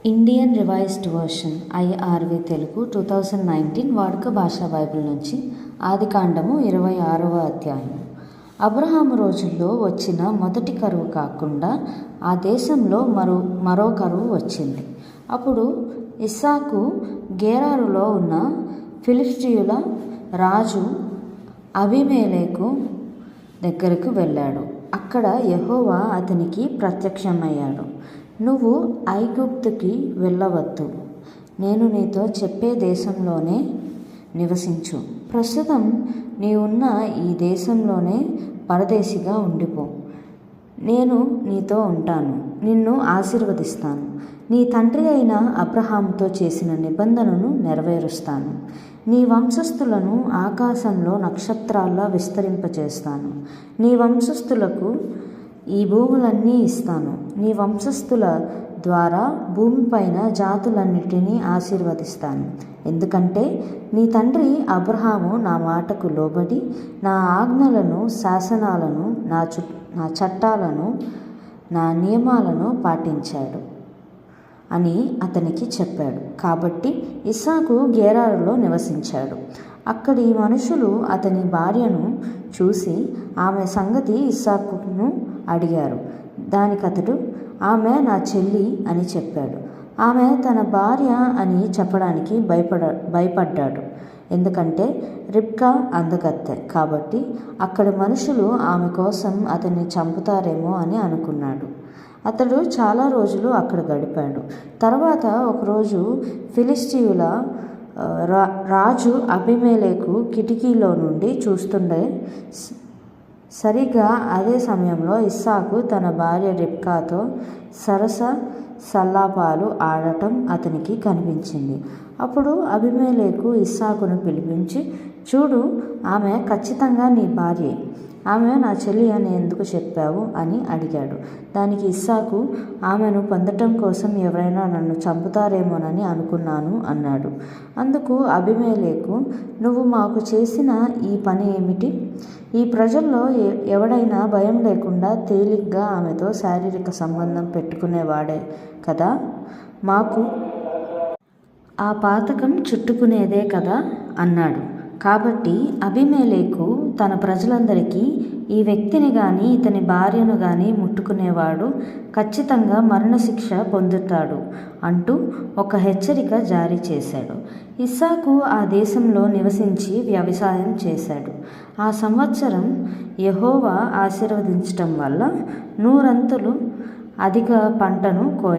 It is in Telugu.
Indian revised version IRV Telugu 2019 వాడుక భాషా బైబిల్ నుంచి ఆదికాండము 26వ అధ్యాయం. అబ్రహాము రోజుల్లో వచ్చిన మొదటి కరువు కాకుండా ఆ దేశంలో మరో కరువు వచ్చింది. అప్పుడు ఇస్సాకు గెరారులో ఉన్న ఫిలిష్తీయుల రాజు అబీమెలెకు దగ్గరకు వెళ్ళాడు. అక్కడ యెహోవా అతనికి ప్రత్యక్షమయ్యాడు. నువ్వు ఐగుప్తుకి వెళ్ళవద్దు, నేను నీతో చెప్పే దేశంలోనే నివసించు. ప్రస్తుతం నీవున్న ఈ దేశంలోనే పరదేశిగా ఉండిపో. నేను నీతో ఉంటాను, నిన్ను ఆశీర్వదిస్తాను. నీ తండ్రి అయిన అబ్రహాముతో చేసిన నిబంధనను నెరవేరుస్తాను. నీ వంశస్థులను ఆకాశంలో నక్షత్రాల్లా విస్తరింపచేస్తాను. నీ వంశస్థులకు ఈ భూములన్నీ ఇస్తాను. నీ వంశస్థుల ద్వారా భూమిపైన జాతులన్నిటినీ ఆశీర్వదిస్తాను. ఎందుకంటే నీ తండ్రి అబ్రహాము నా మాటకు లోబడి నా ఆజ్ఞలను, శాసనాలను, నా చట్టాలను, నా నియమాలను పాటించాడు అని అతనికి చెప్పాడు. కాబట్టి ఇస్సాకు గెరారులో నివసించాడు. అక్కడి మనుషులు అతని భార్యను చూసి ఆమె సంగతి ఇస్సాకును అడిగారు. దానికతడు ఆమె నా చెల్లి అని చెప్పాడు. ఆమె తన భార్య అని చెప్పడానికి భయపడ్డాడు. ఎందుకంటే రిబ్కా అందగత్తె కాబట్టి అక్కడి మనుషులు ఆమె కోసం అతన్ని చంపుతారేమో అని అనుకున్నాడు. అతడు చాలా రోజులు అక్కడ గడిపాడు. తర్వాత ఒకరోజు ఫిలిష్తీయుల రాజు అబీమెలెకు కిటికీలో నుండి చూస్తుండే సరిగ్గా అదే సమయంలో ఇస్సాకు తన భార్య రిబ్కాతో సరస సల్లాపాలు ఆడటం అతనికి కనిపించింది. అప్పుడు అబీమెలెకు ఇస్సాకును పిలిపించి, చూడు, ఆమె ఖచ్చితంగా నీ భార్యే. ఆమె నా చెల్లి అని ఎందుకు చెప్పావు అని అడిగాడు. దానికి ఇస్సాకు, ఆమెను పొందటం కోసం ఎవరైనా నన్ను చంపుతారేమోనని అనుకున్నాను అన్నాడు. అందుకు అబీమెలెకు, నువ్వు మాకు చేసిన ఈ పని ఏమిటి? ఈ ప్రజల్లో ఎవడైనా భయం లేకుండా తేలిగ్గా ఆమెతో శారీరక సంబంధం పెట్టుకునేవాడే కదా, మాకు ఆ పాతకం చుట్టుకునేదే కదా అన్నాడు. కాబట్టి అబీమెలెకు తన ప్రజలందరికీ, ఈ వ్యక్తిని గాని ఇతని భార్యను గాని ముట్టుకునేవాడు ఖచ్చితంగా మరణశిక్ష పొందుతాడు అంటూ ఒక హెచ్చరిక జారీ చేశాడు. ఇస్సాకు ఆ దేశంలో నివసించి వ్యవసాయం చేశాడు. ఆ సంవత్సరం యెహోవా ఆశీర్వదించటం వల్ల 100 అధిక పంటను